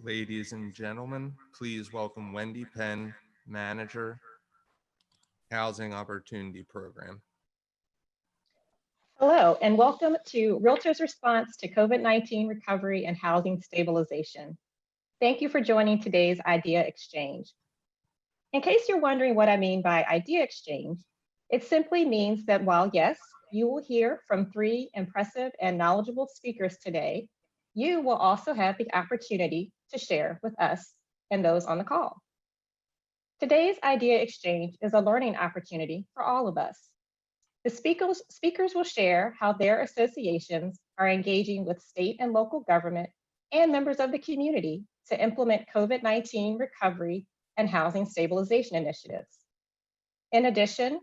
Ladies and gentlemen, please welcome Wendy Penn, Manager, Housing Opportunity Program. Hello, and welcome to Realtors' Response to COVID-19 Recovery and Housing Stabilization. Thank you for joining today's Idea Exchange. In case you're wondering what I mean by Idea Exchange, it simply means that while yes, you will hear from 3 impressive and knowledgeable speakers today, you will also have the opportunity to share with us and those on the call. Today's Idea Exchange is a learning opportunity for all of us. The speakers will share how their associations are engaging with state and local government and members of the community to implement COVID-19 recovery and housing stabilization initiatives. In addition,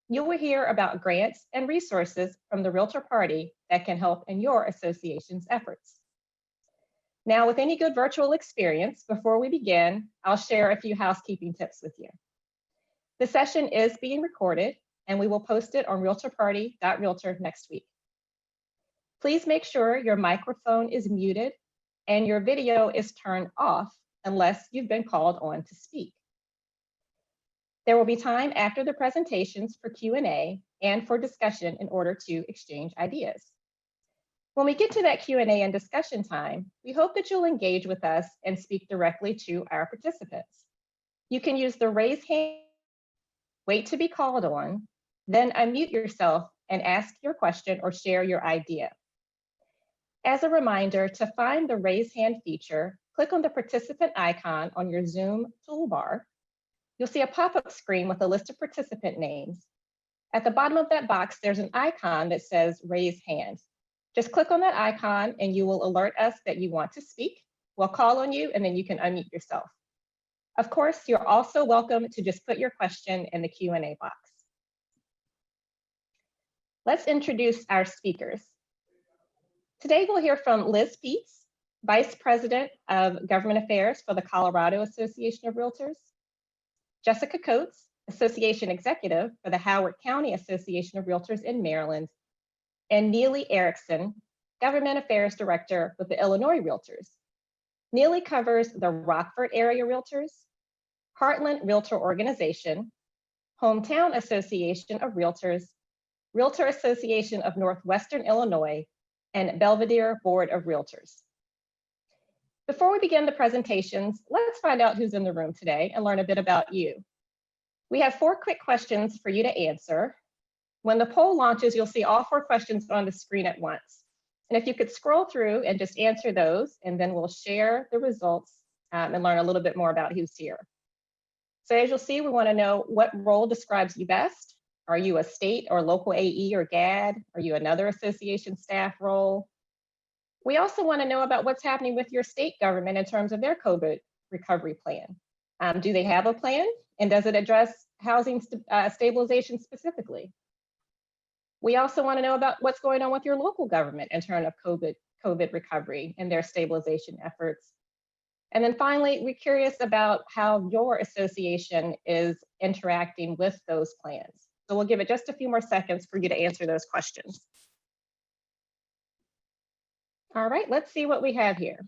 you will hear about grants and resources from the Realtor Party that can help in your association's efforts. Now, with any good virtual experience, before we begin, I'll share a few housekeeping tips with you. The session is being recorded, and we will post it on realtorparty.realtor next week. Please make sure your microphone is muted and your video is turned off unless you've been called on to speak. There will be time after the presentations for Q&A and for discussion in order to exchange ideas. When we get to that Q&A and discussion time, we hope that you'll engage with us and speak directly to our participants. You can use the raise hand, wait to be called on, then unmute yourself and ask your question or share your idea. As a reminder, to find the raise hand feature, click on the participant icon on your Zoom toolbar. You'll see a pop-up screen with a list of participant names. At the bottom of that box, there's an icon that says raise hand. Just click on that icon and you will alert us that you want to speak. We'll call on you and then you can unmute yourself. Of course, you're also welcome to just put your question in the Q&A box. Let's introduce our speakers. Today we'll hear from Liz Peetz, Vice President of Government Affairs for the Colorado Association of Realtors, Jessica Coates, Association Executive for the Howard County Association of Realtors in Maryland, and Neeley Erickson, Government Affairs Director with the Illinois Realtors. Neeley covers the Rockford Area Realtors, Heartland Realtor Organization, Hometown Association of Realtors, Realtor Association of Northwestern Illinois, and Belvedere Board of Realtors. Before we begin the presentations, let's find out who's in the room today and learn a bit about you. We have 4 quick questions for you to answer. When the poll launches, you'll see all 4 questions on the screen at once. And if you could scroll through and just answer those, and then we'll share the results and learn a little bit more about who's here. So as you'll see, we want to know what role describes you best. Are you a state or local AE or GAD? Are you another association staff role? We also want to know about what's happening with your state government in terms of their COVID recovery plan. Do they have a plan? And does it address housing stabilization specifically? We also want to know about what's going on with your local government in terms of COVID recovery and their stabilization efforts. And then finally, we're curious about how your association is interacting with those plans. So we'll give it just a few more seconds for you to answer those questions. All right, let's see what we have here.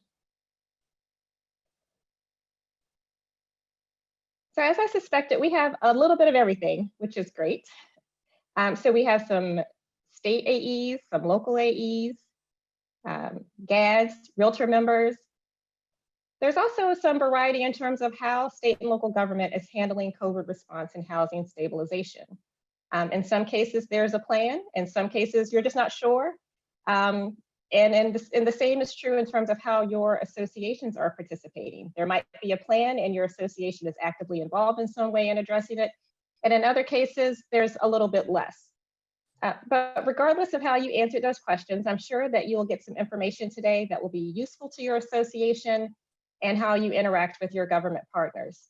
So as I suspected, we have a little bit of everything, which is great. So we have some state AEs, some local AEs, GADs, realtor members. There's also some variety in terms of how state and local government is handling COVID response and housing stabilization. In some cases, there's a plan. In some cases, you're just not sure. And the same is true in terms of how your associations are participating. There might be a plan and your association is actively involved in some way in addressing it. And in other cases, there's a little bit less. But regardless of how you answer those questions, I'm sure that you will get some information today that will be useful to your association and how you interact with your government partners.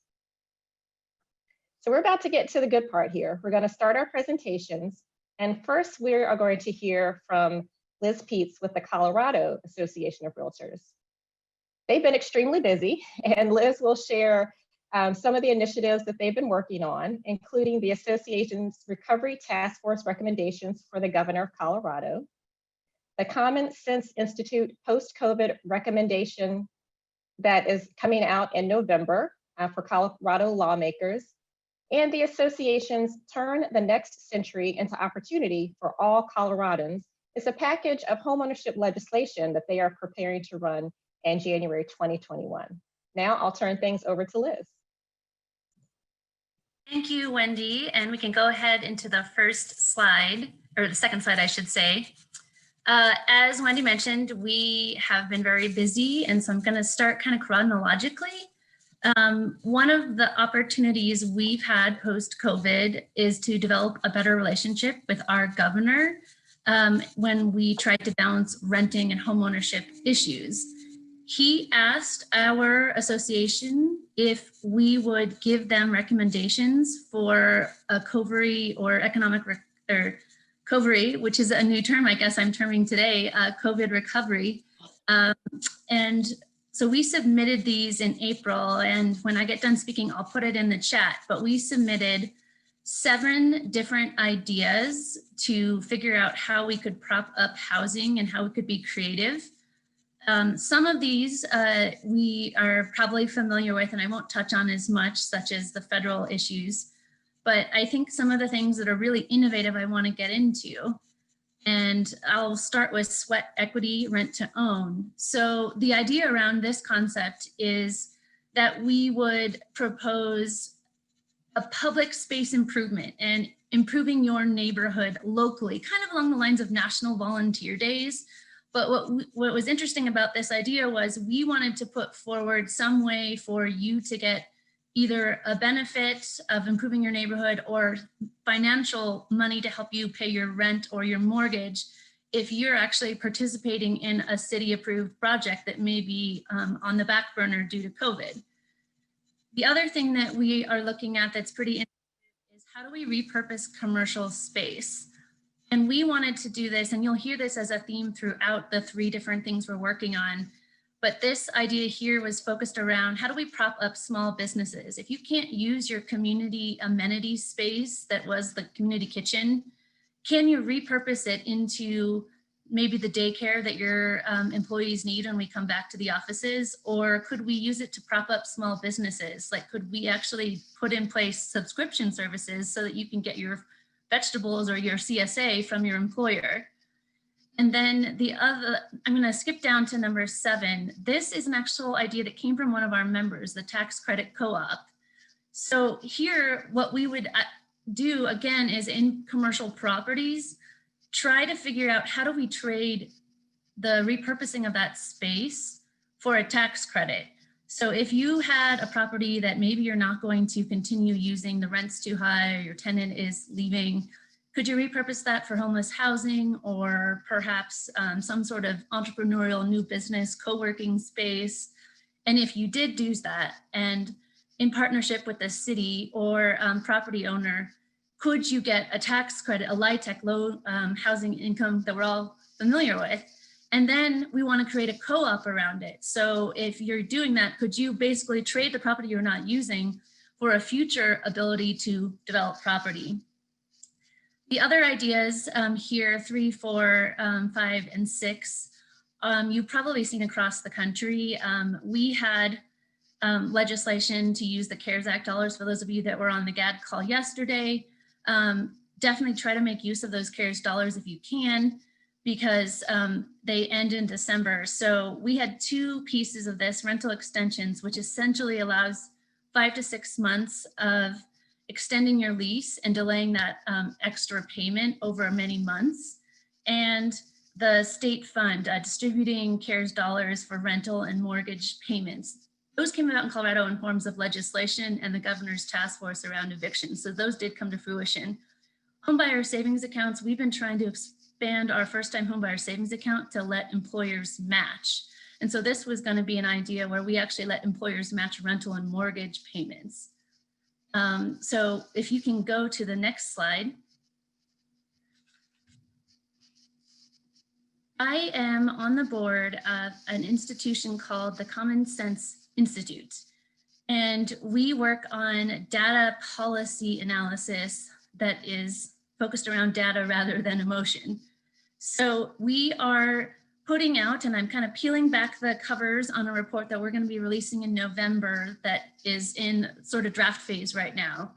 So we're about to get to the good part here. We're going to start our presentations. And first, we are going to hear from Liz Peetz with the Colorado Association of Realtors. They've been extremely busy, and Liz will share some of the initiatives that they've been working on, including the association's Recovery Task Force recommendations for the Governor of Colorado, the Common Sense Institute post-COVID recommendation that is coming out in November for Colorado lawmakers, and the association's Turn the Next Century into Opportunity for All Coloradans is a package of homeownership legislation that they are preparing to run in January 2021. Now I'll turn things over to Liz. Thank you, Wendy. And we can go ahead into the first slide, or the second slide, I should say. As Wendy mentioned, we have been very busy, and so I'm going to start kind of chronologically. One of the opportunities we've had post-COVID is to develop a better relationship with our governor when we tried to balance renting and homeownership issues. He asked our association if we would give them recommendations for a COVRI or economic or COVRI, which is a new term, I guess I'm terming today, COVID recovery. And so we submitted these in April, and when I get done speaking, I'll put it in the chat, but we submitted 7 different ideas to figure out how we could prop up housing and how we could be creative. Some of these we are probably familiar with, and I won't touch on as much, such as the federal issues, but I think some of the things that are really innovative I want to get into. And I'll start with sweat equity rent to own. So the idea around this concept is that we would propose a public space improvement and improving your neighborhood locally, kind of along the lines of National Volunteer Days. But what was interesting about this idea was we wanted to put forward some way for you to get either a benefit of improving your neighborhood or financial money to help you pay your rent or your mortgage if you're actually participating in a city approved project that may be on the back burner due to COVID. The other thing that we are looking at that's pretty interesting is how do we repurpose commercial space? And we wanted to do this, and you'll hear this as a theme throughout the 3 different things we're working on. But this idea here was focused around how do we prop up small businesses? If you can't use your community amenity space that was the community kitchen, can you repurpose it into maybe the daycare that your employees need when we come back to the offices? Or could we use it to prop up small businesses? Like, could we actually put in place subscription services so that you can get your vegetables or your CSA from your employer? And then the other, I'm going to skip down to number 7. This is an actual idea that came from one of our members, the tax credit co-op. So here, what we would do again is in commercial properties, try to figure out how do we trade the repurposing of that space for a tax credit. So if you had a property that maybe you're not going to continue using, the rent's too high, or your tenant is leaving, could you repurpose that for homeless housing or perhaps some sort of entrepreneurial new business co-working space? And if you did do that, and in partnership with the city or property owner, could you get a tax credit, a LIHTC, low housing income that we're all familiar with? And then we want to create a co-op around it. So if you're doing that, could you basically trade the property you're not using for a future ability to develop property? The other ideas here, 3, 4, 5, and 6, you've probably seen across the country. We had legislation to use the CARES Act dollars. For those of you that were on the GAD call yesterday, definitely try to make use of those CARES dollars if you can, because they end in December. So we had 2 pieces of this, rental extensions, which essentially allows 5 to 6 months of extending your lease and delaying that extra payment over many months. And the state fund, distributing CARES dollars for rental and mortgage payments. Those came out in Colorado in forms of legislation and the governor's task force around evictions. So those did come to fruition. Homebuyer savings accounts, we've been trying to expand our first-time homebuyer savings account to let employers match. And so this was going to be an idea where we actually let employers match rental and mortgage payments. So if you can go to the next slide. I am on the board of an institution called the Common Sense Institute, and we work on data policy analysis that is focused around data rather than emotion. So we are putting out, and I'm kind of peeling back the covers on a report that we're going to be releasing in November that is in sort of draft phase right now.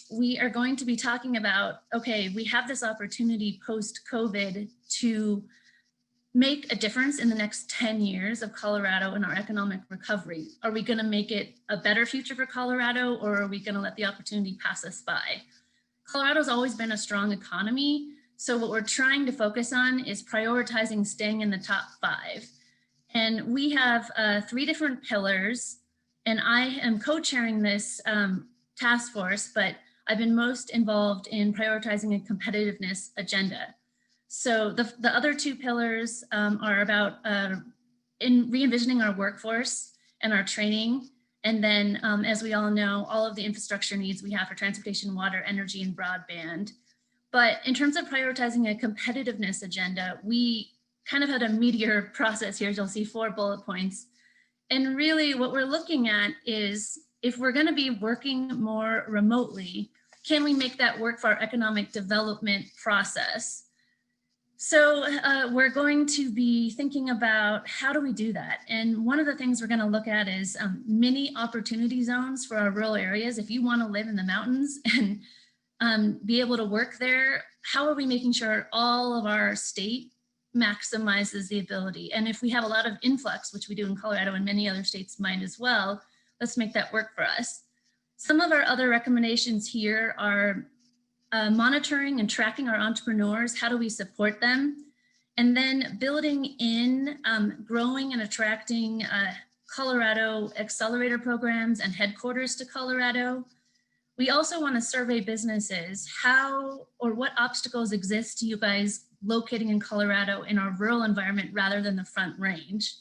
We are going to be talking about, okay, we have this opportunity post-COVID to make a difference in the next 10 years of Colorado and our economic recovery. Are we going to make it a better future for Colorado, or are we going to let the opportunity pass us by? Colorado's always been a strong economy. So what we're trying to focus on is prioritizing staying in the top 5. And we have 3 different pillars, and I am co-chairing this task force, but I've been most involved in prioritizing a competitiveness agenda. So the other 2 pillars are about re-envisioning our workforce and our training. And then, as we all know, all of the infrastructure needs we have for transportation, water, energy, and broadband. But in terms of prioritizing a competitiveness agenda, we kind of had a meteor process here. You'll see 4 bullet points. And really what we're looking at is, if we're going to be working more remotely, can we make that work for our economic development process? So we're going to be thinking about how do we do that? And one of the things we're going to look at is mini opportunity zones for our rural areas. If you want to live in the mountains and be able to work there, how are we making sure all of our state maximizes the ability? And if we have a lot of influx, which we do in Colorado and many other states might as well, let's make that work for us. Some of our other recommendations here are monitoring and tracking our entrepreneurs. How do we support them? And then building in growing and attracting Colorado accelerator programs and headquarters to Colorado. We also want to survey businesses. How or what obstacles exist to you guys locating in Colorado in our rural environment rather than the Front Range?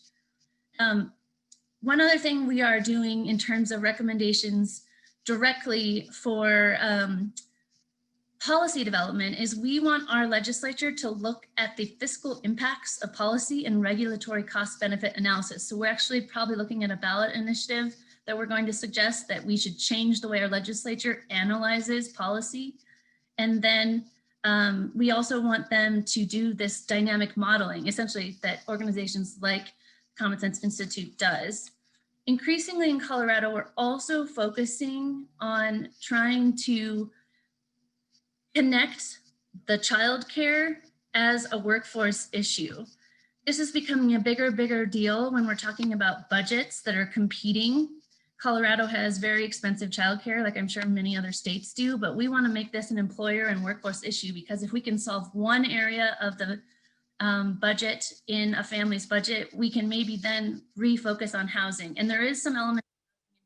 One other thing we are doing in terms of recommendations directly for policy development is we want our legislature to look at the fiscal impacts of policy and regulatory cost benefit analysis. So we're actually probably looking at a ballot initiative that we're going to suggest that we should change the way our legislature analyzes policy. And then we also want them to do this dynamic modeling, essentially that organizations like Common Sense Institute does. Increasingly in Colorado, we're also focusing on trying to connect the childcare as a workforce issue. This is becoming a bigger deal when we're talking about budgets that are competing. Colorado has very expensive childcare, like I'm sure many other states do, but we want to make this an employer and workforce issue, because if we can solve one area of the budget in a family's budget, we can maybe then refocus on housing. And there is some elements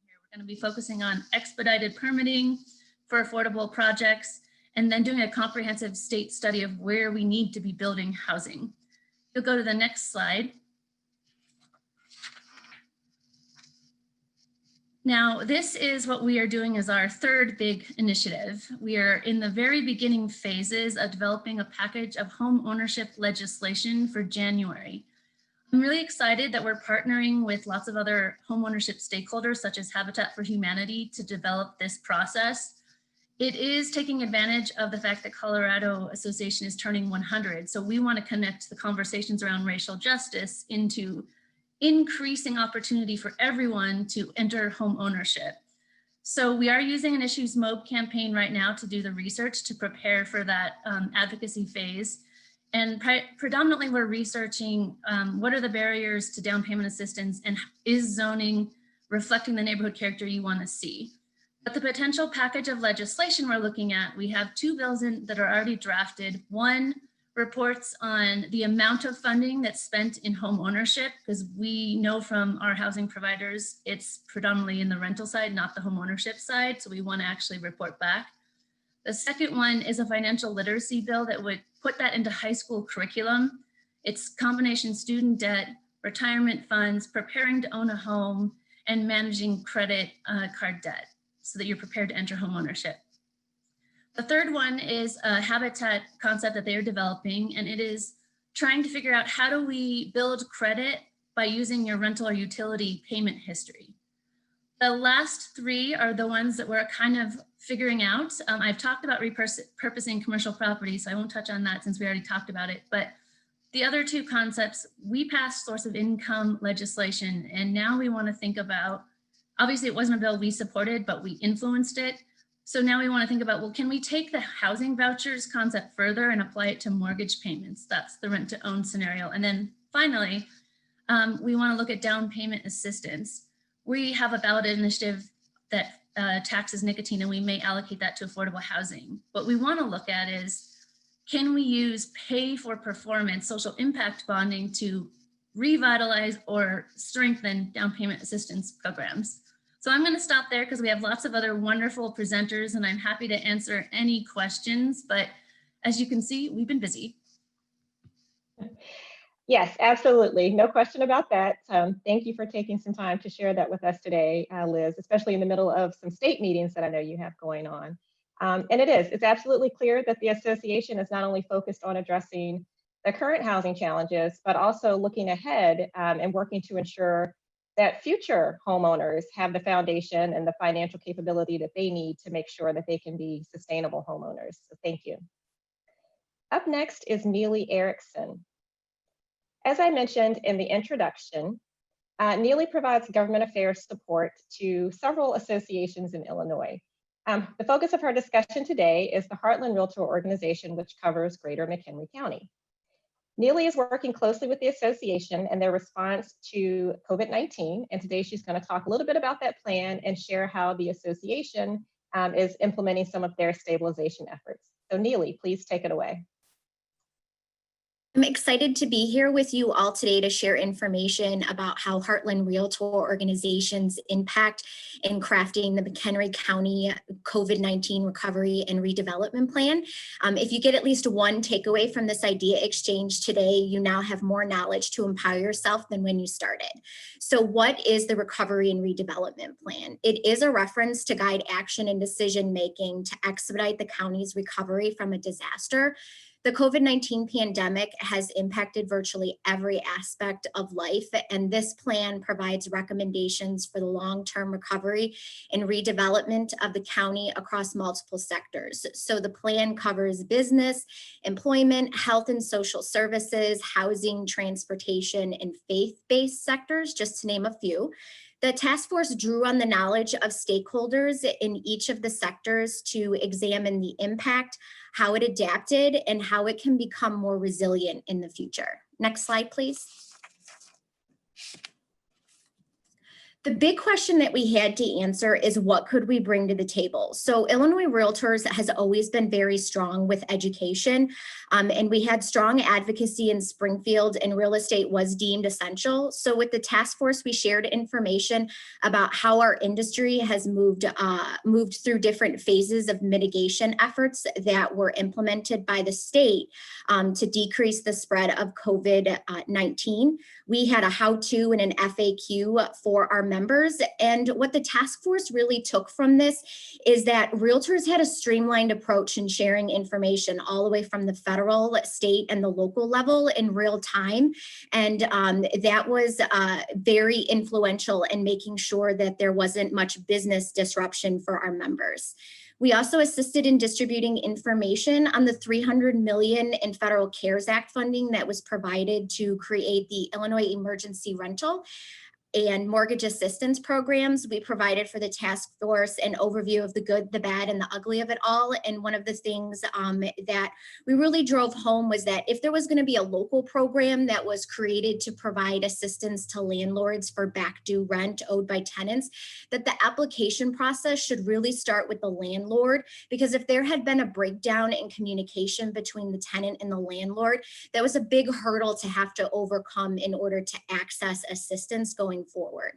in here. We're going to be focusing on expedited permitting for affordable projects, and then doing a comprehensive state study of where we need to be building housing. You'll go to the next slide. Now, this is what we are doing as our 3rd big initiative. We are in the very beginning phases of developing a package of home ownership legislation for January. I'm really excited that we're partnering with lots of other home ownership stakeholders, such as Habitat for Humanity, to develop this process. It is taking advantage of the fact that Colorado Association is turning 100. So we want to connect the conversations around racial justice into increasing opportunity for everyone to enter home ownership. So we are using an Issues MOB campaign right now to do the research to prepare for that advocacy phase. And predominantly we're researching what are the barriers to down payment assistance, and is zoning reflecting the neighborhood character you want to see. But the potential package of legislation we're looking at, we have 2 bills that are already drafted. One reports on the amount of funding that's spent in home ownership, because we know from our housing providers, it's predominantly in the rental side, not the home ownership side. So we want to actually report back. The second one is a financial literacy bill that would put that into high school curriculum. It's combination student debt, retirement funds, preparing to own a home, and managing credit card debt, so that you're prepared to enter home ownership. The third one is a Habitat concept that they are developing, and it is trying to figure out how do we build credit by using your rental or utility payment history. The last 3 are the ones that we're kind of figuring out. I've talked about repurposing commercial property, so I won't touch on that since we already talked about it, but The other two concepts, we passed source of income legislation, and now we want to think about, obviously it wasn't a bill we supported, but we influenced it. So now we want to think about, well, can we take the housing vouchers concept further and apply it to mortgage payments? That's the rent to own scenario. And then finally, we want to look at down payment assistance. We have a ballot initiative that taxes nicotine, and we may allocate that to affordable housing. What we want to look at is, can we use pay for performance social impact bonding to revitalize or strengthen down payment assistance programs? So I'm going to stop there because we have lots of other wonderful presenters, and I'm happy to answer any questions. But as you can see, we've been busy. Yes, absolutely. No question about that. Thank you for taking some time to share that with us today, Liz, especially in the middle of some state meetings that I know you have going on. And it's absolutely clear that the association is not only focused on addressing the current housing challenges, but also looking ahead and working to ensure that future homeowners have the foundation and the financial capability that they need to make sure that they can be sustainable homeowners. So thank you. Up next is Neeley Erickson. As I mentioned in the introduction, Neeley provides government affairs support to several associations in Illinois. The focus of her discussion today is the Heartland Realtor organization, which covers Greater McHenry County. Neeley is working closely with the association and their response to COVID-19, and today she's going to talk a little bit about that plan and share how the association is implementing some of their stabilization efforts. So Neeley, please take it away. I'm excited to be here with you all today to share information about how Heartland Realtor organizations impact in crafting the McHenry County COVID-19 recovery and redevelopment plan. If you get at least one takeaway from this idea exchange today, you now have more knowledge to empower yourself than when you started. So what is the recovery and redevelopment plan? It is a reference to guide action and decision making to expedite the county's recovery from a disaster. The COVID-19 pandemic has impacted virtually every aspect of life, and this plan provides recommendations for the long-term recovery and redevelopment of the county across multiple sectors. So the plan covers business, employment, health and social services, housing, transportation, and faith-based sectors, just to name a few. The task force drew on the knowledge of stakeholders in each of the sectors to examine the impact, how it adapted, and how it can become more resilient in the future. Next slide, please. The big question that we had to answer is, what could we bring to the table? So Illinois Realtors has always been very strong with education, and we had strong advocacy in Springfield, and real estate was deemed essential. So with the task force, we shared information about how our industry has moved through different phases of mitigation efforts that were implemented by the state to decrease the spread of COVID-19. We had a how-to and an FAQ for our members. And what the task force really took from this is that realtors had a streamlined approach in sharing information all the way from the federal, state, and the local level in real time. And that was very influential in making sure that there wasn't much business disruption for our members. We also assisted in distributing information on the $300 million in federal CARES Act funding that was provided to create the Illinois Emergency Rental and mortgage assistance programs. We provided for the task force an overview of the good, the bad, and the ugly of it all. And one of the things that we really drove home was that if there was going to be a local program that was created to provide assistance to landlords for back due rent owed by tenants, that the application process should really start with the landlord, because if there had been a breakdown in communication between the tenant and the landlord, that was a big hurdle to have to overcome in order to access assistance going forward.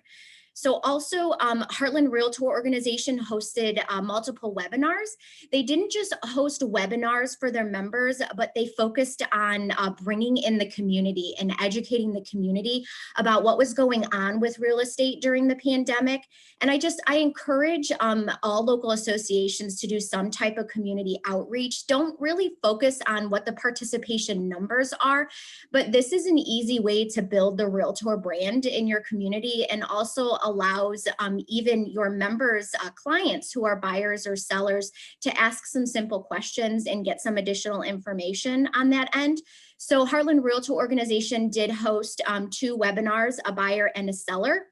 So also Heartland Realtor organization hosted multiple webinars. They didn't just host webinars for their members, but they focused on bringing in the community and educating the community about what was going on with real estate during the pandemic. And I encourage all local associations to do some type of community outreach. Don't really focus on what the participation numbers are, but this is an easy way to build the Realtor brand in your community and also allows even your members, clients who are buyers or sellers to ask some simple questions and get some additional information on that end. So Heartland Realtor Organization did host 2 webinars, a buyer and a seller.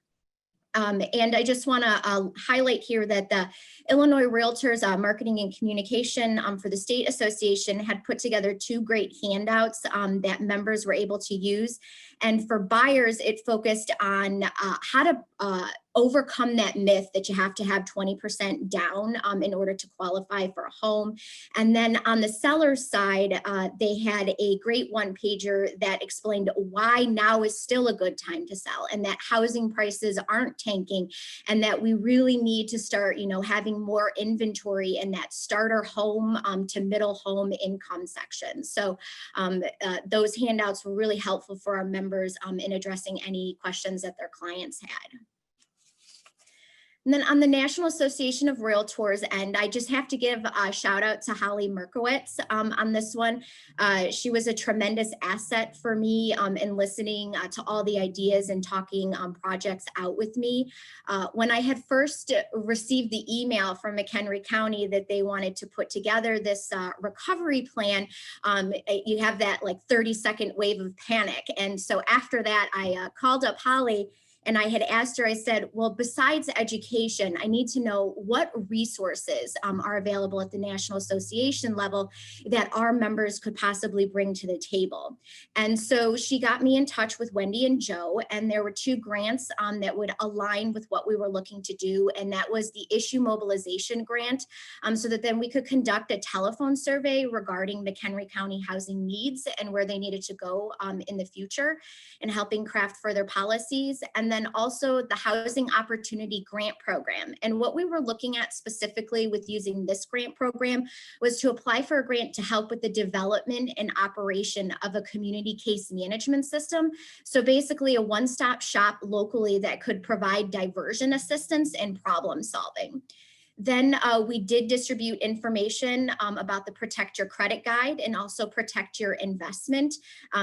And I just want to highlight here that the Illinois Realtors Marketing and Communication for the State Association had put together 2 great handouts that members were able to use. And for buyers, it focused on how to overcome that myth that you have to have 20% down in order to qualify for a home. And then on the seller's side, they had a great one-pager that explained why now is still a good time to sell, and that housing prices aren't tanking, and that we really need to start, having more inventory in that starter home to middle home income section. So those handouts were really helpful for our members in addressing any questions that their clients had. And then on the National Association of Realtors end, I just have to give a shout out to Holly Merkowitz on this one. She was a tremendous asset for me in listening to all the ideas and talking projects out with me. When I had first received the email from McHenry County that they wanted to put together this recovery plan, you have that like 30-second wave of panic. And so after that, I called up Holly. And I had asked her, I said, well, besides education, I need to know what resources are available at the National Association level that our members could possibly bring to the table. And so she got me in touch with Wendy and Joe, and there were 2 grants that would align with what we were looking to do. And that was the issue mobilization grant, so that then we could conduct a telephone survey regarding McHenry County housing needs and where they needed to go in the future, and helping craft further policies. And then also the Housing Opportunity Grant Program. And what we were looking at specifically with using this grant program was to apply for a grant to help with the development and operation of a community case management system. So basically a one-stop shop locally that could provide diversion assistance and problem solving. Then we did distribute information about the Protect Your Credit Guide and also Protect Your Investment,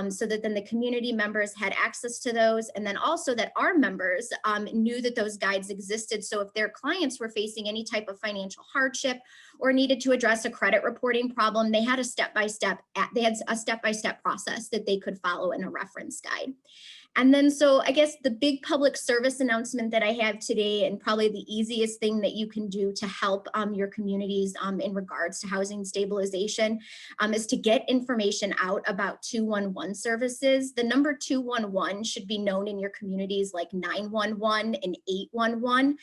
so that then the community members had access to those, and then also that our members knew that those guides existed. So if their clients were facing any type of financial hardship or needed to address a credit reporting problem, they had a step-by-step process that they could follow in a reference guide. And then, so I guess the big public service announcement that I have today, and probably the easiest thing that you can do to help your communities in regards to housing stabilization, is to get information out about 211 services. The number 211 should be known in your communities like 911 and 811.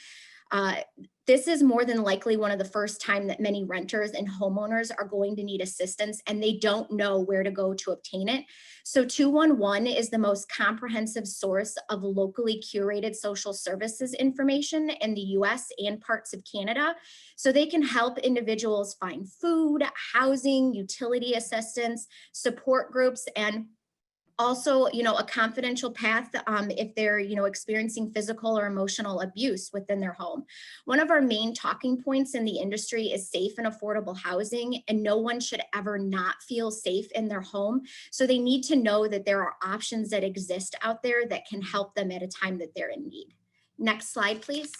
This is more than likely one of the first time that many renters and homeowners are going to need assistance, and they don't know where to go to obtain it. So 211 is the most comprehensive source of locally curated social services information in the US and parts of Canada. So they can help individuals find food, housing, utility assistance, support groups, and also, a confidential path if they're, experiencing physical or emotional abuse within their home. One of our main talking points in the industry is safe and affordable housing, and no one should ever not feel safe in their home. So they need to know that there are options that exist out there that can help them at a time that they're in need. Next slide, please.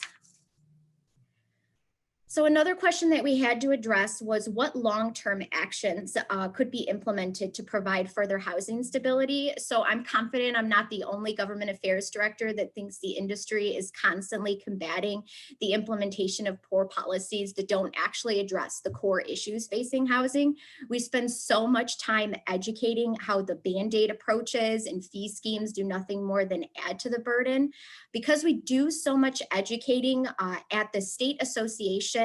So another question that we had to address was what long-term actions could be implemented to provide further housing stability. So I'm confident I'm not the only government affairs director that thinks the industry is constantly combating the implementation of poor policies that don't actually address the core issues facing housing. We spend so much time educating how the Band-Aid approaches and fee schemes do nothing more than add to the burden. Because we do so much educating at the state association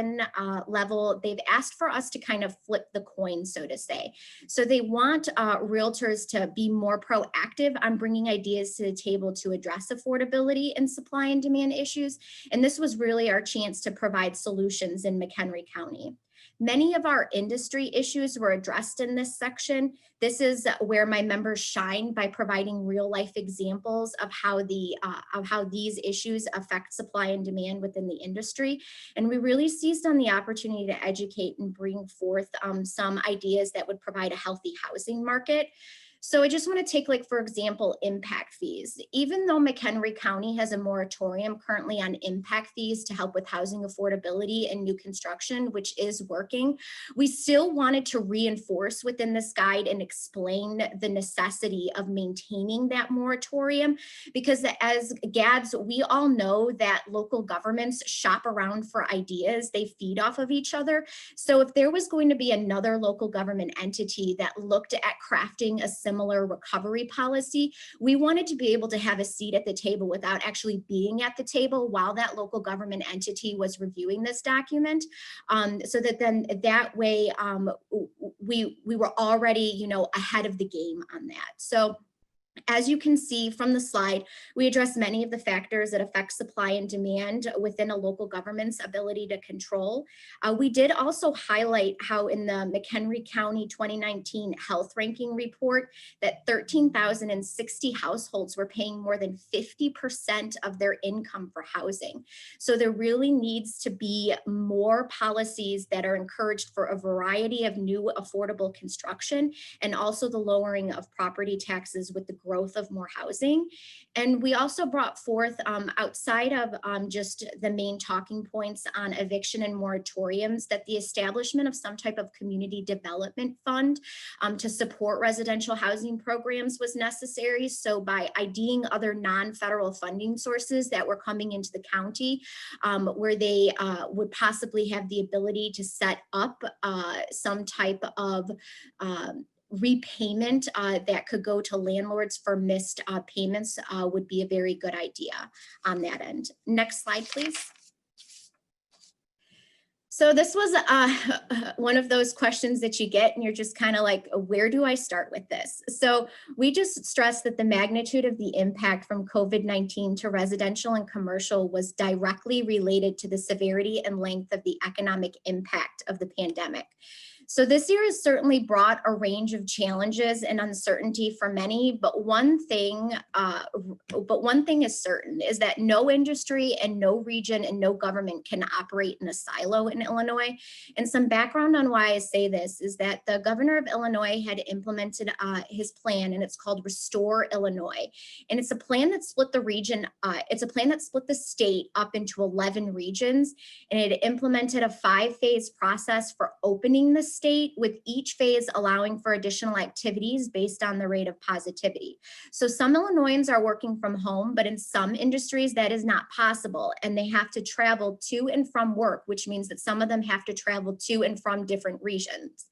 level, they've asked for us to kind of flip the coin, so to say. So they want realtors to be more proactive on bringing ideas to the table to address affordability and supply and demand issues. And this was really our chance to provide solutions in McHenry County. Many of our industry issues were addressed in this section. This is where my members shine by providing real life examples of how these issues affect supply and demand within the industry. And we really seized on the opportunity to educate and bring forth some ideas that would provide a healthy housing market. So I just want to take, like, for example, impact fees. Even though McHenry County has a moratorium currently on impact fees to help with housing affordability and new construction, which is working, we still wanted to reinforce within this guide and explain the necessity of maintaining that moratorium, because as GADs, we all know that local governments shop around for ideas. They feed off of each other. So if there was going to be another local government entity that looked at crafting a similar recovery policy, we wanted to be able to have a seat at the table without actually being at the table while that local government entity was reviewing this document, so that then that way we were already, you know, ahead of the game on that. So as you can see from the slide, we address many of the factors that affect supply and demand within a local government's ability to control. We did also highlight how in the McHenry County 2019 health ranking report that 13,060 households were paying more than 50% of their income for housing. So there really needs to be more policies that are encouraged for a variety of new affordable construction, and also the lowering of property taxes with the growth of more housing. And we also brought forth, outside of just the main talking points on eviction and moratoriums, that the establishment of some type of community development fund to support residential housing programs was necessary. So by IDing other non-federal funding sources that were coming into the county, where they would possibly have the ability to set up some type of repayment that could go to landlords for missed payments would be a very good idea on that end. Next slide, please. So this was one of those questions that you get and you're just kind of like, where do I start with this? So we just stressed that the magnitude of the impact from COVID-19 to residential and commercial was directly related to the severity and length of the economic impact of the pandemic. So this year has certainly brought a range of challenges and uncertainty for many, but one thing is certain, is that no industry and no region and no government can operate in a silo in Illinois. And some background on why I say this is that the governor of Illinois had implemented his plan, and it's called Restore Illinois. And it's a plan that split the region, it's a plan that split the state up into 11 regions, and it implemented a 5-phase process for opening the state, with each phase allowing for additional activities based on the rate of positivity. So some Illinoisans are working from home, but in some industries that is not possible, and they have to travel to and from work, which means that some of them have to travel to and from different regions.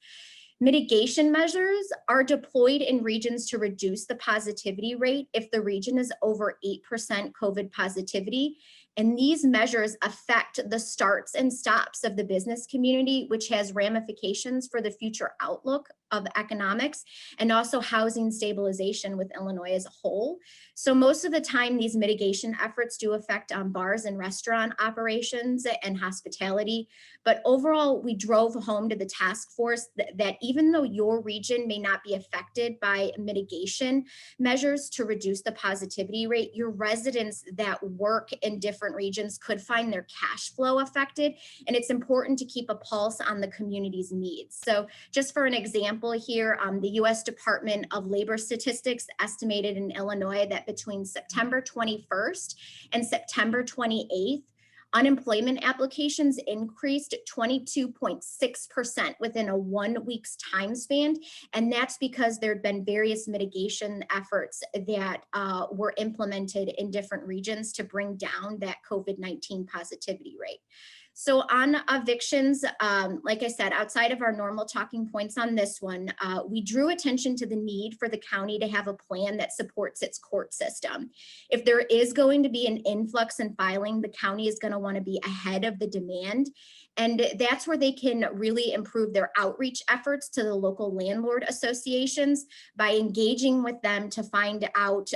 Mitigation measures are deployed in regions to reduce the positivity rate if the region is over 8% COVID positivity. And these measures affect the starts and stops of the business community, which has ramifications for the future outlook of economics and also housing stabilization with Illinois as a whole. So most of the time, these mitigation efforts do affect bars and restaurant operations and hospitality. But overall, we drove home to the task force that even though your region may not be affected by mitigation measures to reduce the positivity rate, your residents that work in different regions could find their cash flow affected. And it's important to keep a pulse on the community's needs. So just for an example here, the U.S. Department of Labor Statistics estimated in Illinois that between September 21st and September 28th, unemployment applications increased 22.6% within a 1 week's time span. And that's because there had been various mitigation efforts that were implemented in different regions to bring down that COVID-19 positivity rate. So on evictions, like I said, outside of our normal talking points on this one, we drew attention to the need for the county to have a plan that supports its court system. If there is going to be an influx in filing, the county is going to want to be ahead of the demand. And that's where they can really improve their outreach efforts to the local landlord associations by engaging with them to find out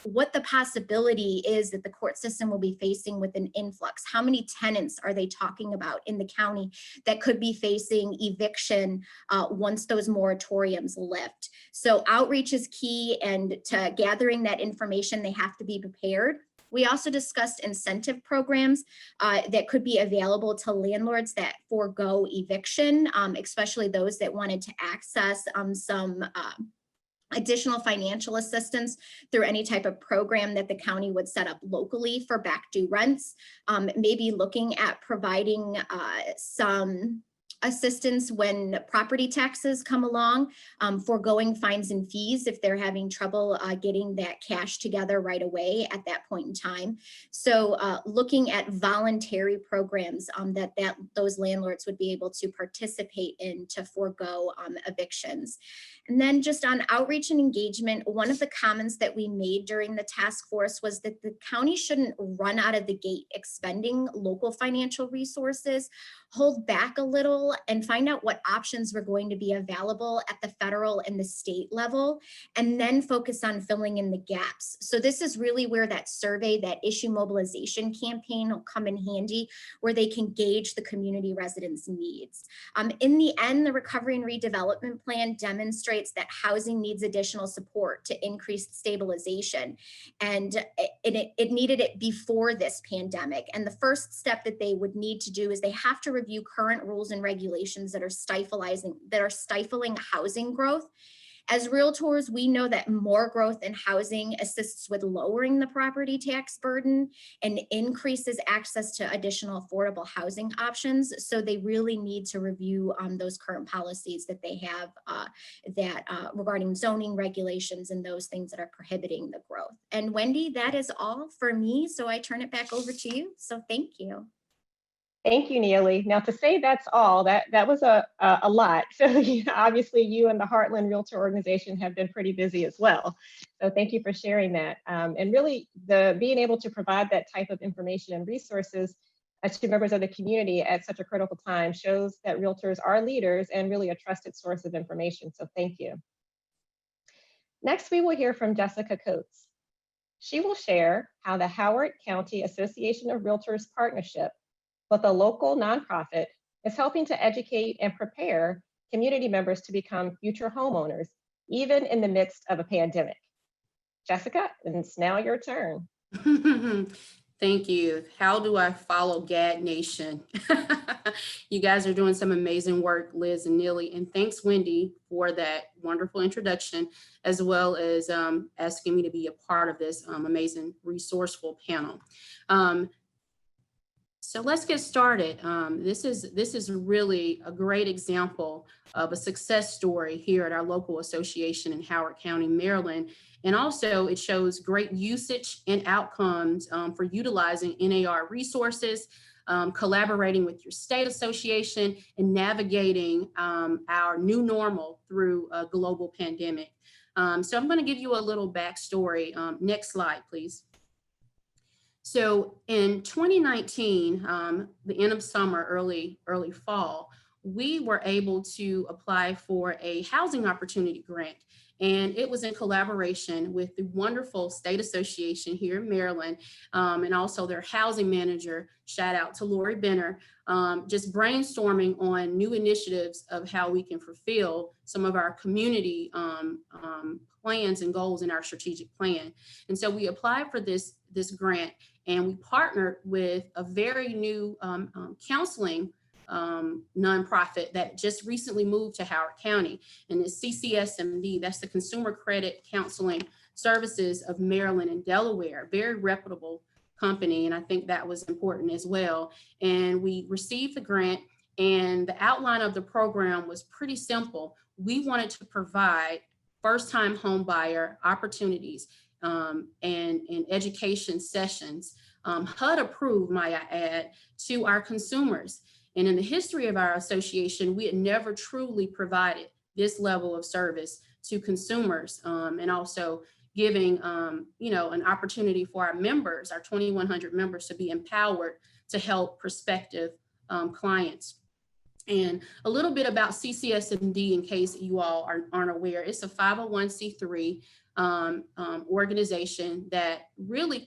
what the possibility is that the court system will be facing with an influx. How many tenants are they talking about in the county that could be facing eviction once those moratoriums lift? So outreach is key, and to gathering that information, they have to be prepared. We also discussed incentive programs that could be available to landlords that forego eviction, especially those that wanted to access some additional financial assistance through any type of program that the county would set up locally for back due rents, maybe looking at providing some assistance when property taxes come along, foregoing fines and fees if they're having trouble getting that cash together right away at that point in time. So looking at voluntary programs that those landlords would be able to participate in to forego evictions. And then just on outreach and engagement, one of the comments that we made during the task force was that the county shouldn't run out of the gate expending local financial resources, hold back a little and find out what options were going to be available at the federal and the state level, and then focus on filling in the gaps. So this is really where that survey, that issue mobilization campaign will come in handy, where they can gauge the community residents' needs. In the end, the Recovery and Redevelopment Plan demonstrates that housing needs additional support to increase stabilization. And it needed it before this pandemic. And the first step that they would need to do is they have to review current rules and regulations that are stifling housing growth. As realtors, we know that more growth in housing assists with lowering the property tax burden and increases access to additional affordable housing options. So they really need to review those current policies that they have regarding zoning regulations and those things that are prohibiting the growth. And Wendy, that is all for me. So I turn it back over to you. So thank you. Thank you, Neeley. Now, to say that's all, that was a lot. So obviously you and the Heartland Realtor Organization have been pretty busy as well. So thank you for sharing that. And really being able to provide that type of information and resources to members of the community at such a critical time shows that realtors are leaders and really a trusted source of information. So thank you. Next, we will hear from Jessica Coates. She will share how the Howard County Association of Realtors partnership with a local nonprofit is helping to educate and prepare community members to become future homeowners, even in the midst of a pandemic. Jessica, it's now your turn. Thank you. How do I follow GAD Nation? You guys are doing some amazing work, Liz and Neeley, and thanks, Wendy, for that wonderful introduction, as well as asking me to be a part of this amazing, resourceful panel. So let's get started. This is really a great example of a success story here at our local association in Howard County, Maryland. And also it shows great usage and outcomes for utilizing NAR resources, collaborating with your state association, and navigating our new normal through a global pandemic. So I'm going to give you a little backstory. Next slide, please. So in 2019, the end of summer, early fall, we were able to apply for a housing opportunity grant. And it was in collaboration with the wonderful state association here in Maryland, and also their housing manager, shout out to Lori Benner, just brainstorming on new initiatives of how we can fulfill some of our community plans and goals in our strategic plan. And so we applied for this grant, and we partnered with a very new counseling nonprofit that just recently moved to Howard County, and it's CCSMD, that's the Consumer Credit Counseling Services of Maryland and Delaware, very reputable company, and I think that was important as well. And we received the grant, and the outline of the program was pretty simple. We wanted to provide first-time home buyer opportunities and education sessions, HUD approved, might I add, to our consumers. And in the history of our association, we had never truly provided this level of service to consumers, and also giving an opportunity for our members, our 2,100 members, to be empowered to help prospective clients. And a little bit about CCSMD, in case you all aren't aware, it's a 501c3 organization that really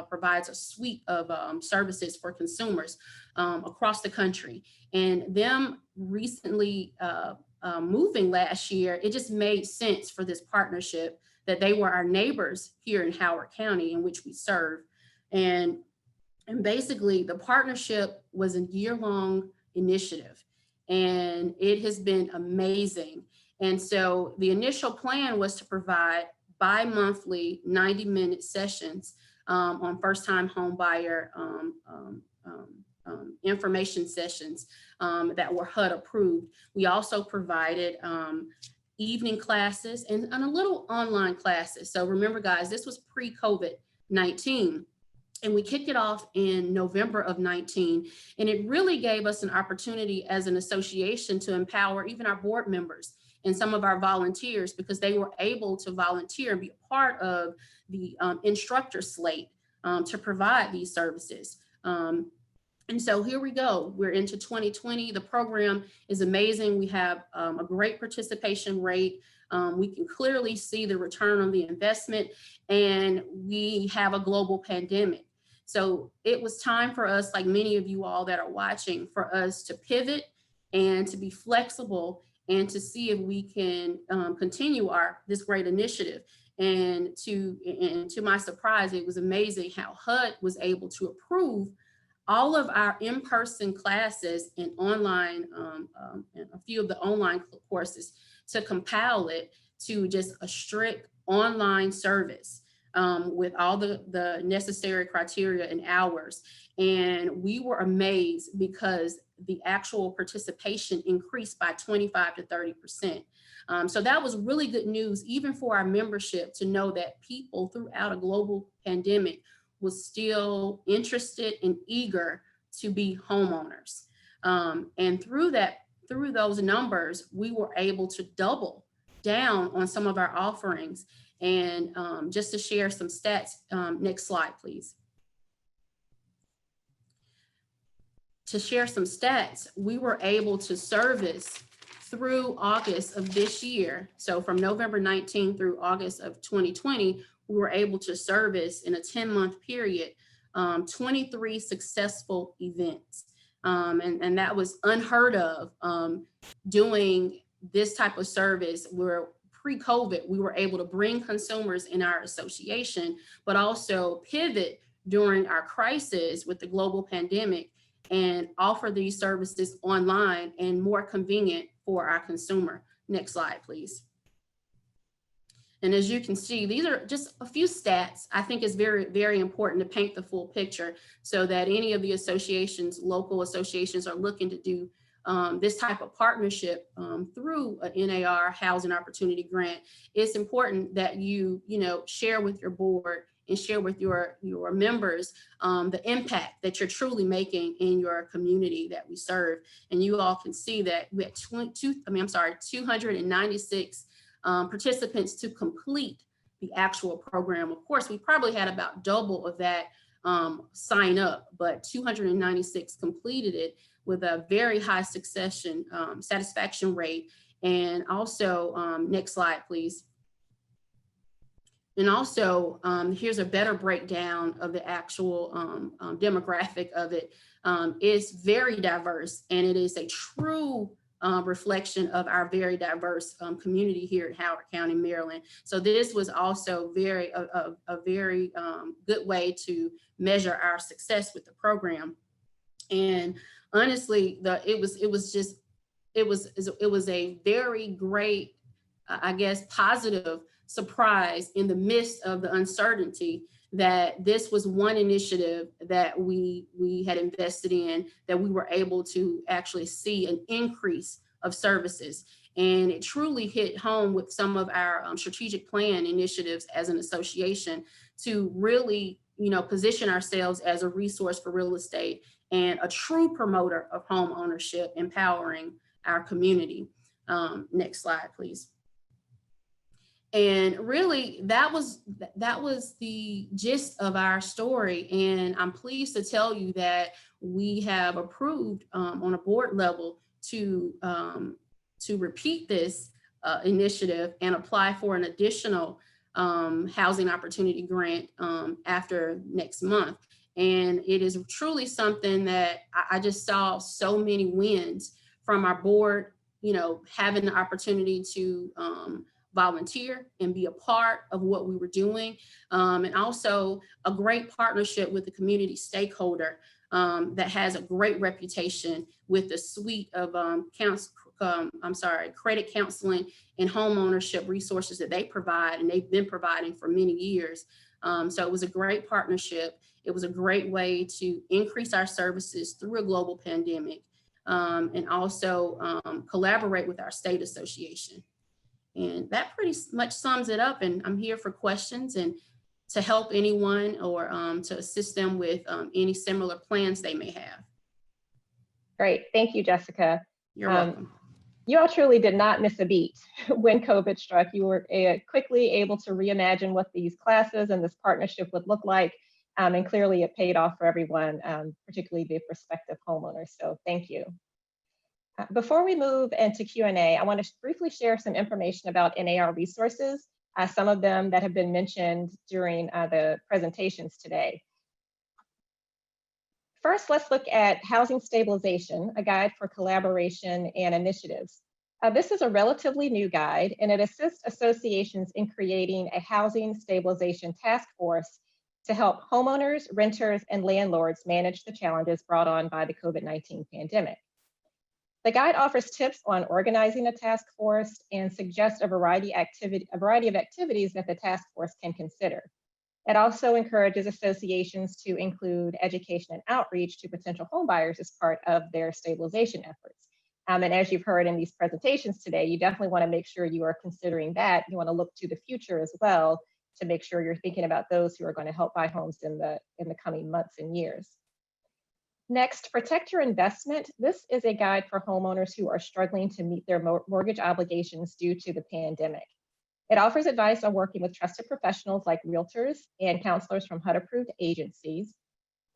provides a suite of services for consumers across the country. And them recently moving last year, it just made sense for this partnership that they were our neighbors here in Howard County, in which we serve. And basically the partnership was a year-long initiative, and it has been amazing. And so the initial plan was to provide bi-monthly 90-minute sessions on first-time home buyer information sessions that were HUD approved. We also provided evening classes and a little online classes. So remember, guys, this was pre-COVID-19. And we kicked it off in November of 19. And it really gave us an opportunity as an association to empower even our board members and some of our volunteers, because they were able to volunteer and be a part of the instructor slate to provide these services. And so here we go. We're into 2020. The program is amazing. We have a great participation rate. We can clearly see the return on the investment, and we have a global pandemic. So it was time for us, like many of you all that are watching, for us to pivot and to be flexible and to see if we can continue this great initiative. And to my surprise, it was amazing how HUD was able to approve all of our in-person classes and online, and a few of the online courses, to compile it to just a strict online service with all the necessary criteria and hours. And we were amazed because the actual participation increased by 25 to 30%. So that was really good news, even for our membership, to know that people throughout a global pandemic was still interested and eager to be homeowners. And through those numbers, we were able to double down on some of our offerings. And just to share some stats, next slide, please. To share some stats, we were able to service through August of this year. So from November 19 through August of 2020, we were able to service in a 10-month period 23 successful events. And that was unheard of, doing this type of service where pre-COVID, we were able to bring consumers in our association, but also pivot during our crisis with the global pandemic and offer these services online and more convenient for our consumer. Next slide, please. And as you can see, these are just a few stats. I think it's very, very important to paint the full picture so that any of the associations, local associations, are looking to do this type of partnership through an NAR Housing Opportunity Grant. It's important that you share with your board and share with your members the impact that you're truly making in your community that we serve. And you all can see that we had 296 participants to complete the actual program. Of course, we probably had about double of that sign up, but 296 completed it with a very high satisfaction rate. And also, next slide, please. And also, here's a better breakdown of the actual demographic of it. It's very diverse, and it is a true reflection of our very diverse community here in Howard County, Maryland. So this was also a very good way to measure our success with the program. And honestly, it was a very great, I guess, positive surprise in the midst of the uncertainty that this was one initiative that we had invested in, that we were able to actually see an increase of services. And it truly hit home with some of our strategic plan initiatives as an association to really, position ourselves as a resource for real estate and a true promoter of home ownership, empowering our community. Next slide, please. And really, that was the gist of our story. And I'm pleased to tell you that we have approved on a board level to repeat this initiative and apply for an additional housing opportunity grant after next month. And it is truly something that I just saw so many wins from our board, having the opportunity to volunteer and be a part of what we were doing. And also a great partnership with the community stakeholder that has a great reputation with the suite of credit counseling and home ownership resources that they provide, and they've been providing for many years. So it was a great partnership. It was a great way to increase our services through a global pandemic, and also collaborate with our state association. And that pretty much sums it up. And I'm here for questions and to help anyone or to assist them with any similar plans they may have. Great, thank you, Jessica. You're welcome. You all truly did not miss a beat when COVID struck. You were quickly able to reimagine what these classes and this partnership would look like. And clearly it paid off for everyone, particularly the prospective homeowners. So thank you. Before we move into Q&A, I want to briefly share some information about NAR resources, some of them that have been mentioned during the presentations today. First, let's look at Housing Stabilization, a guide for collaboration and initiatives. This is a relatively new guide, and it assists associations in creating a housing stabilization task force to help homeowners, renters, and landlords manage the challenges brought on by the COVID-19 pandemic. The guide offers tips on organizing a task force and suggests a variety of activities that the task force can consider. It also encourages associations to include education and outreach to potential homebuyers as part of their stabilization efforts. And as you've heard in these presentations today, you definitely want to make sure you are considering that. You want to look to the future as well to make sure you're thinking about those who are going to help buy homes in the coming months and years. Next, Protect Your Investment. This is a guide for homeowners who are struggling to meet their mortgage obligations due to the pandemic. It offers advice on working with trusted professionals like realtors and counselors from HUD-approved agencies.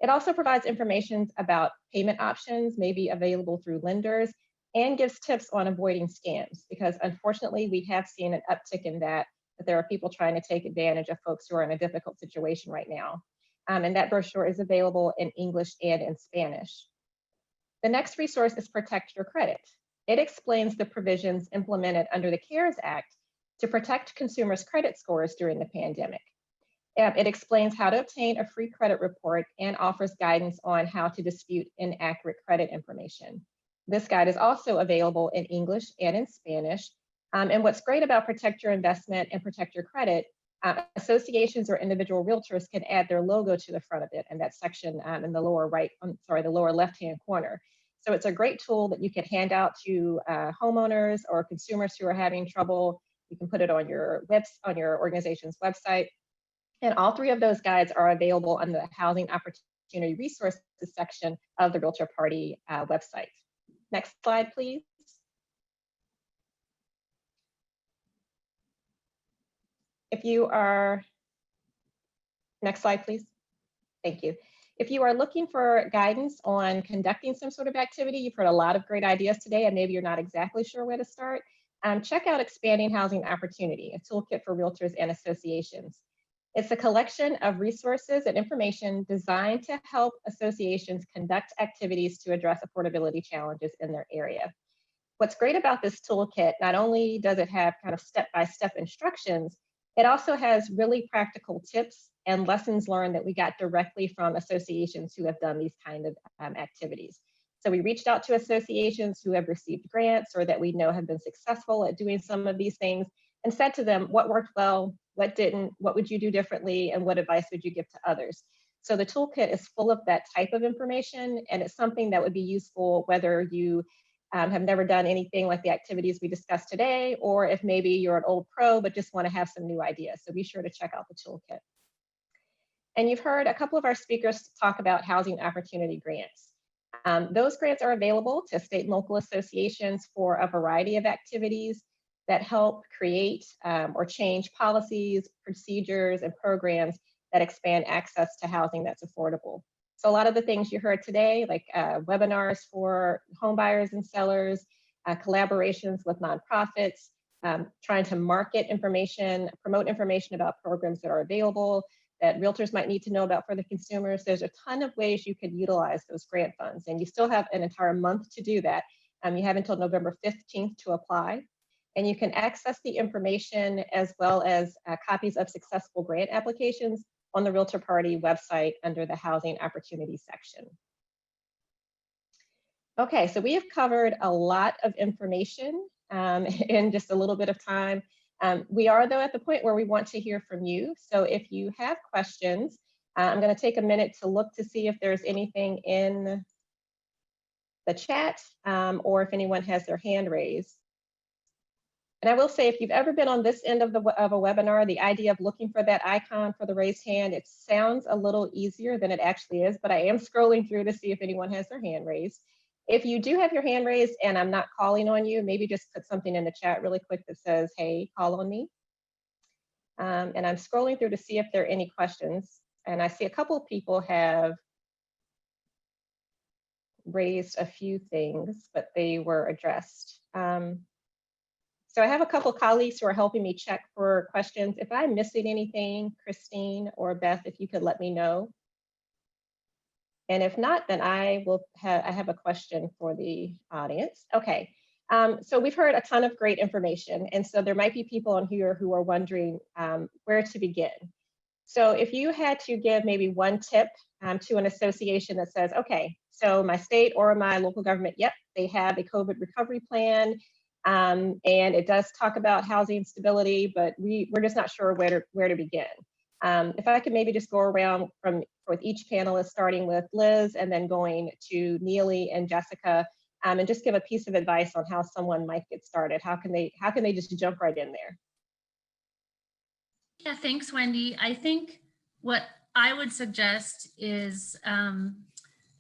It also provides information about payment options may be available through lenders and gives tips on avoiding scams, because unfortunately we have seen an uptick in that there are people trying to take advantage of folks who are in a difficult situation right now. And that brochure is available in English and in Spanish. The next resource is Protect Your Credit. It explains the provisions implemented under the CARES Act to protect consumers' credit scores during the pandemic. It explains how to obtain a free credit report and offers guidance on how to dispute inaccurate credit information. This guide is also available in English and in Spanish. And what's great about Protect Your Investment and Protect Your Credit, associations or individual realtors can add their logo to the front of it in that section in the lower the lower left-hand corner. So it's a great tool that you can hand out to homeowners or consumers who are having trouble. You can put it on your organization's website. And all three of those guides are available on the Housing Opportunity Resources section of the Realtor Party website. Next slide, please. Next slide, please. Thank you. If you are looking for guidance on conducting some sort of activity, you've heard a lot of great ideas today, and maybe you're not exactly sure where to start, check out Expanding Housing Opportunity, a toolkit for realtors and associations. It's a collection of resources and information designed to help associations conduct activities to address affordability challenges in their area. What's great about this toolkit, not only does it have kind of step-by-step instructions, it also has really practical tips and lessons learned that we got directly from associations who have done these kind of activities. So we reached out to associations who have received grants or that we know have been successful at doing some of these things and said to them, what worked well, what didn't, what would you do differently, and what advice would you give to others? So the toolkit is full of that type of information, and it's something that would be useful whether you have never done anything like the activities we discussed today, or if maybe you're an old pro but just want to have some new ideas. So be sure to check out the toolkit. And you've heard a couple of our speakers talk about housing opportunity grants. Those grants are available to state and local associations for a variety of activities that help create or change policies, procedures, and programs that expand access to housing that's affordable. So a lot of the things you heard today, like webinars for home buyers and sellers, collaborations with nonprofits, trying to market information, promote information about programs that are available that realtors might need to know about for the consumers. There's a ton of ways you could utilize those grant funds, and you still have an entire month to do that. You have until November 15th to apply, and you can access the information as well as copies of successful grant applications on the Realtor Party website under the Housing Opportunity section. Okay, so we have covered a lot of information in just a little bit of time. We are, though, at the point where we want to hear from you. So if you have questions, I'm going to take a minute to look to see if there's anything in the chat or if anyone has their hand raised. And I will say, if you've ever been on this end of a webinar, the idea of looking for that icon for the raised hand, it sounds a little easier than it actually is, but I am scrolling through to see if anyone has their hand raised. If you do have your hand raised and I'm not calling on you, maybe just put something in the chat really quick that says, hey, call on me. And I'm scrolling through to see if there are any questions. And I see a couple of people have raised a few things, but they were addressed. So I have a couple colleagues who are helping me check for questions. If I'm missing anything, Christine or Beth, if you could let me know. And if not, then I have a question for the audience. Okay, so we've heard a ton of great information. And so there might be people on here who are wondering where to begin. So if you had to give maybe one tip to an association that says, okay, so my state or my local government, yep, they have a COVID recovery plan. And it does talk about housing stability, but we're just not sure where to begin. If I could maybe just go around with each panelist, starting with Liz and then going to Neeley and Jessica, and just give a piece of advice on how someone might get started. How can they just jump right in there? Yeah, thanks, Wendy. I think what I would suggest is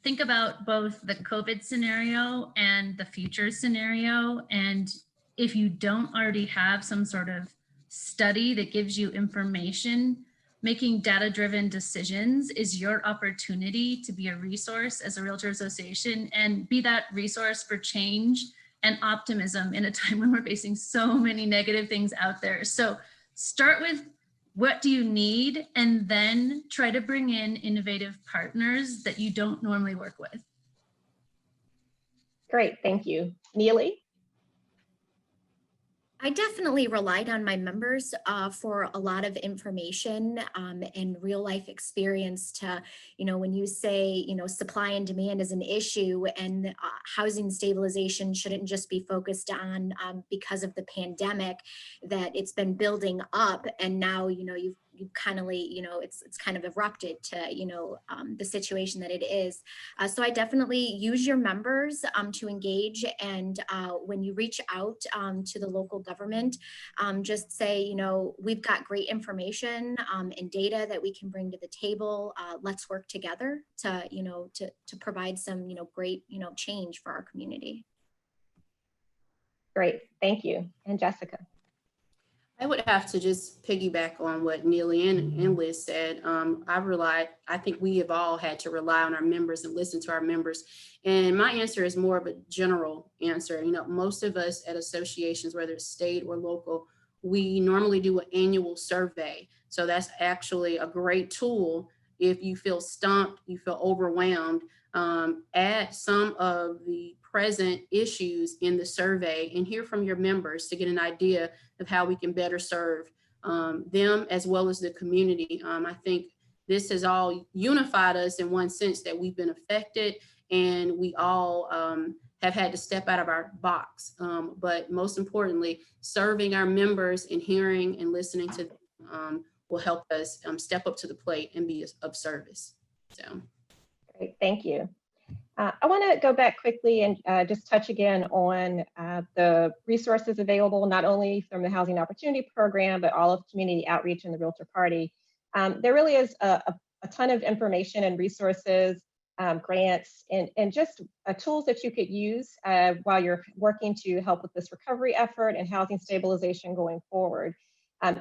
think about both the COVID scenario and the future scenario. And if you don't already have some sort of study that gives you information, making data-driven decisions is your opportunity to be a resource as a Realtor Association and be that resource for change and optimism in a time when we're facing so many negative things out there. So start with what do you need, and then try to bring in innovative partners that you don't normally work with. Great, thank you. Neeley? I definitely relied on my members for a lot of information and real life experience to, when you say, supply and demand is an issue and housing stabilization shouldn't just be focused on because of the pandemic, that it's been building up and now, you've kind of, it's kind of erupted to, the situation that it is. So I definitely use your members to engage. And when you reach out to the local government, just say, we've got great information and data that we can bring to the table. Let's work together to, to provide some, great, change for our community. Great, thank you. And Jessica? I would have to just piggyback on what Neeley and Liz said. I think we have all had to rely on our members and listen to our members. And my answer is more of a general answer. Most of us at associations, whether it's state or local, we normally do an annual survey. So that's actually a great tool. If you feel stumped, you feel overwhelmed, add some of the present issues in the survey and hear from your members to get an idea of how we can better serve them as well as the community. I think this has all unified us in one sense, that we've been affected and we all have had to step out of our box. But most importantly, serving our members and hearing and listening to them will help us step up to the plate and be of service. So. Great, thank you. I want to go back quickly and just touch again on the resources available, not only from the Housing Opportunity Program, but all of community outreach and the Realtor Party. There really is a ton of information and resources, grants, and just tools that you could use while you're working to help with this recovery effort and housing stabilization going forward.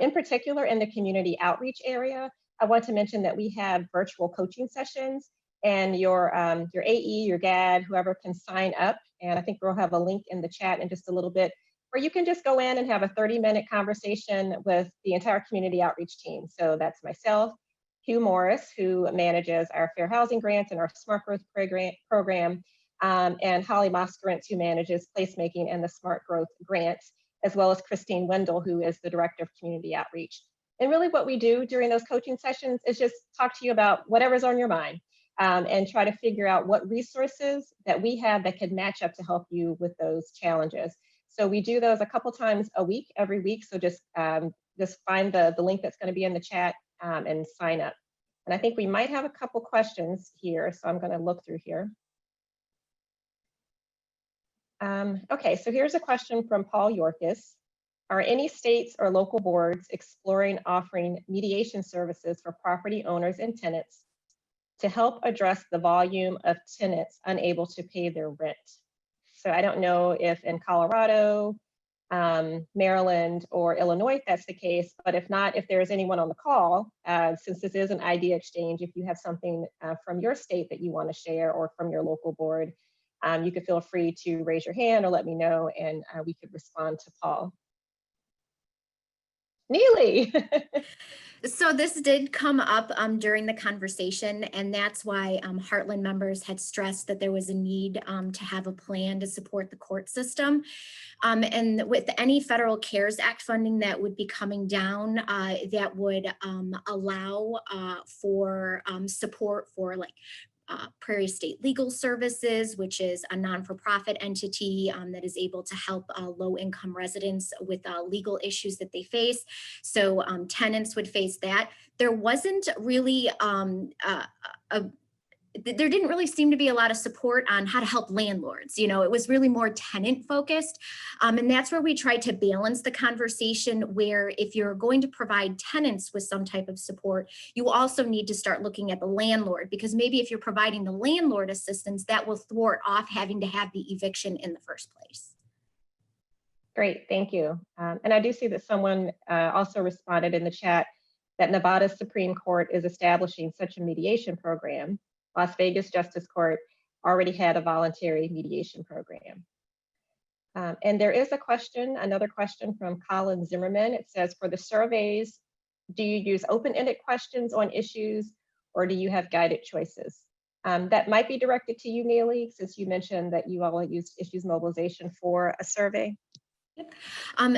In particular, in the community outreach area, I want to mention that we have virtual coaching sessions, and your AE, your GAD, whoever can sign up. And I think we'll have a link in the chat in just a little bit, where you can just go in and have a 30-minute conversation with the entire community outreach team. So that's myself, Hugh Morris, who manages our Fair Housing Grants and our Smart Growth program, and Holly Moskerantz, who manages placemaking and the Smart Growth Grants, as well as Christine Wendell, who is the Director of Community Outreach. And really what we do during those coaching sessions is just talk to you about whatever's on your mind. and try to figure out what resources that we have that could match up to help you with those challenges. So we do those a couple times a week, every week. So just find the link that's going to be in the chat and sign up. And I think we might have a couple questions here. So I'm going to look through here. Okay, so here's a question from Paul Yorkis. Are any states or local boards exploring offering mediation services for property owners and tenants to help address the volume of tenants unable to pay their rent? So I don't know if in Colorado, Maryland, or Illinois, if that's the case, but if not, if there's anyone on the call, since this is an idea exchange, if you have something from your state that you want to share or from your local board, you could feel free to raise your hand or let me know, and we could respond to Paul. Neeley. So this did come up during the conversation, and that's why Heartland members had stressed that there was a need to have a plan to support the court system. And with any federal CARES Act funding that would be coming down, that would allow for support for like Prairie State Legal Services, which is a non-for-profit entity that is able to help low-income residents with legal issues that they face. So tenants would face that. There wasn't really there didn't really seem to be a lot of support on how to help landlords. You know, it was really more tenant focused. And that's where we tried to balance the conversation, where if you're going to provide tenants with some type of support, you also need to start looking at the landlord, because maybe if you're providing the landlord assistance, that will thwart off having to have the eviction in the first place. Great, thank you. And I do see that someone also responded in the chat that Nevada's Supreme Court is establishing such a mediation program. Las Vegas Justice Court already had a voluntary mediation program. And there is a question, another question from Colin Zimmerman. It says, for the surveys, do you use open-ended questions on issues, or do you have guided choices? That might be directed to you, Neeley, since you mentioned that you all use issues mobilization for a survey.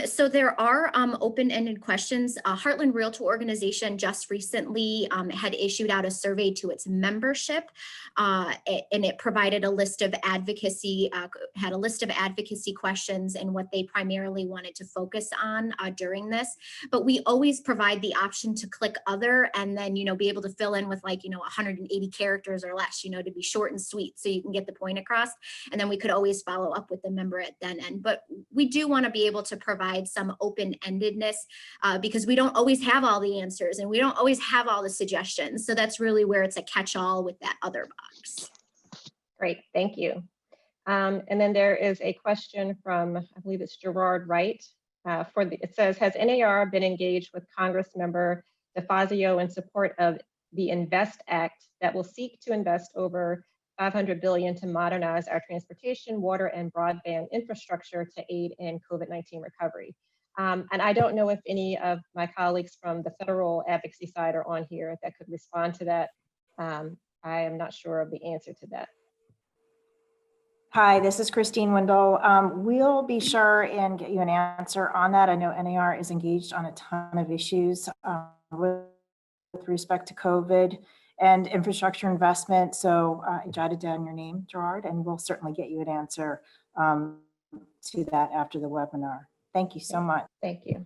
So there are open-ended questions. Heartland Realtor Organization just recently had issued out a survey to its membership, and it provided a list of advocacy, had a list of advocacy questions and what they primarily wanted to focus on during this. But we always provide the option to click other and then, you know, be able to fill in with 180 characters or less, to be short and sweet so you can get the point across. And then we could always follow up with the member at then end. But we do want to be able to provide some open-endedness because we don't always have all the answers and we don't always have all the suggestions. So that's really where it's a catch-all with that other box. Great, thank you. And then there is a question from, I believe it's Gerard Wright. It says, has NAR been engaged with Congress Member DeFazio in support of the INVEST Act that will seek to invest over $500 billion to modernize our transportation, water, and broadband infrastructure to aid in COVID-19 recovery? And I don't know if any of my colleagues from the federal advocacy side are on here that could respond to that. I am not sure of the answer to that. Hi, this is Christine Wendell. We'll be sure and get you an answer on that. I know NAR is engaged on a ton of issues with respect to COVID and infrastructure investment. So I jotted down your name, Gerard, and we'll certainly get you an answer to that after the webinar. Thank you so much. Thank you.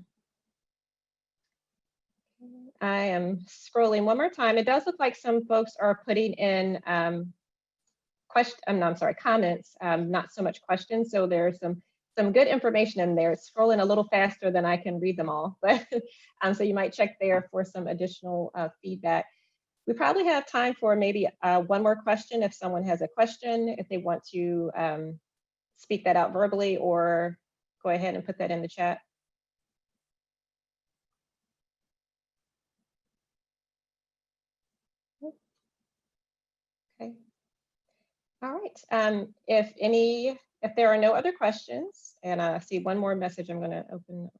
I am scrolling one more time. It does look like some folks are putting in comments, not so much questions. So there's some good information in there. It's scrolling a little faster than I can read them all, but so you might check there for some additional feedback. We probably have time for maybe one more question if someone has a question, if they want to speak that out verbally or go ahead and put that in the chat. Okay. All right. If there are no other questions, and I see one more message I'm going to open.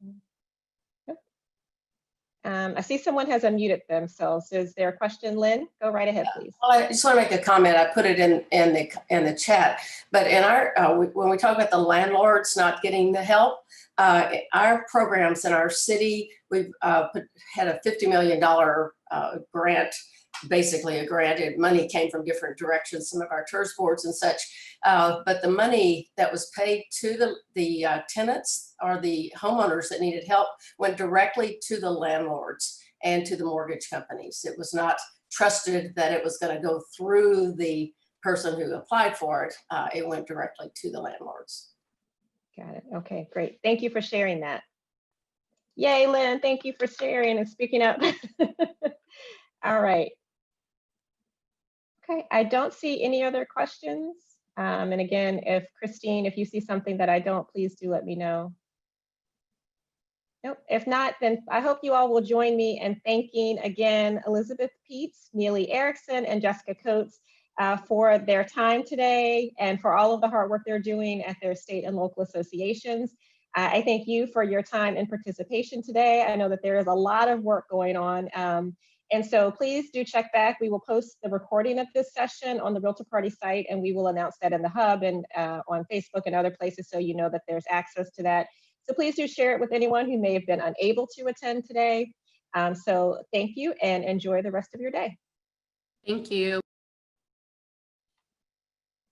I see someone has unmuted themselves. Is there a question, Lynn? Go right ahead, please. Well, I just want to make a comment. I put it in the chat, but in our when we talk about the landlords not getting the help, our programs in our city, we've had a $50 million grant basically granted. Money came from different directions, some of our TERS boards and such. But the money that was paid to the tenants or the homeowners that needed help went directly to the landlords and to the mortgage companies. It was not trusted that it was going to go through the person who applied for it. It went directly to the landlords. Got it. Okay, great. Thank you for sharing that. Yay, Lynn, thank you for sharing and speaking up. All right. Okay, I don't see any other questions. And again, if Christine, if you see something that I don't, please do let me know. Nope. If not, then I hope you all will join me in thanking again Elizabeth Peetz, Neeley Erickson, and Jessica Coates for their time today and for all of the hard work they're doing at their state and local associations. I thank you for your time and participation today. I know that there is a lot of work going on. And so please do check back. We will post the recording of this session on the Realtor Party site, and we will announce that in the hub and on Facebook and other places, so you know that there's access to that. So please do share it with anyone who may have been unable to attend today. So thank you and enjoy the rest of your day. Thank you.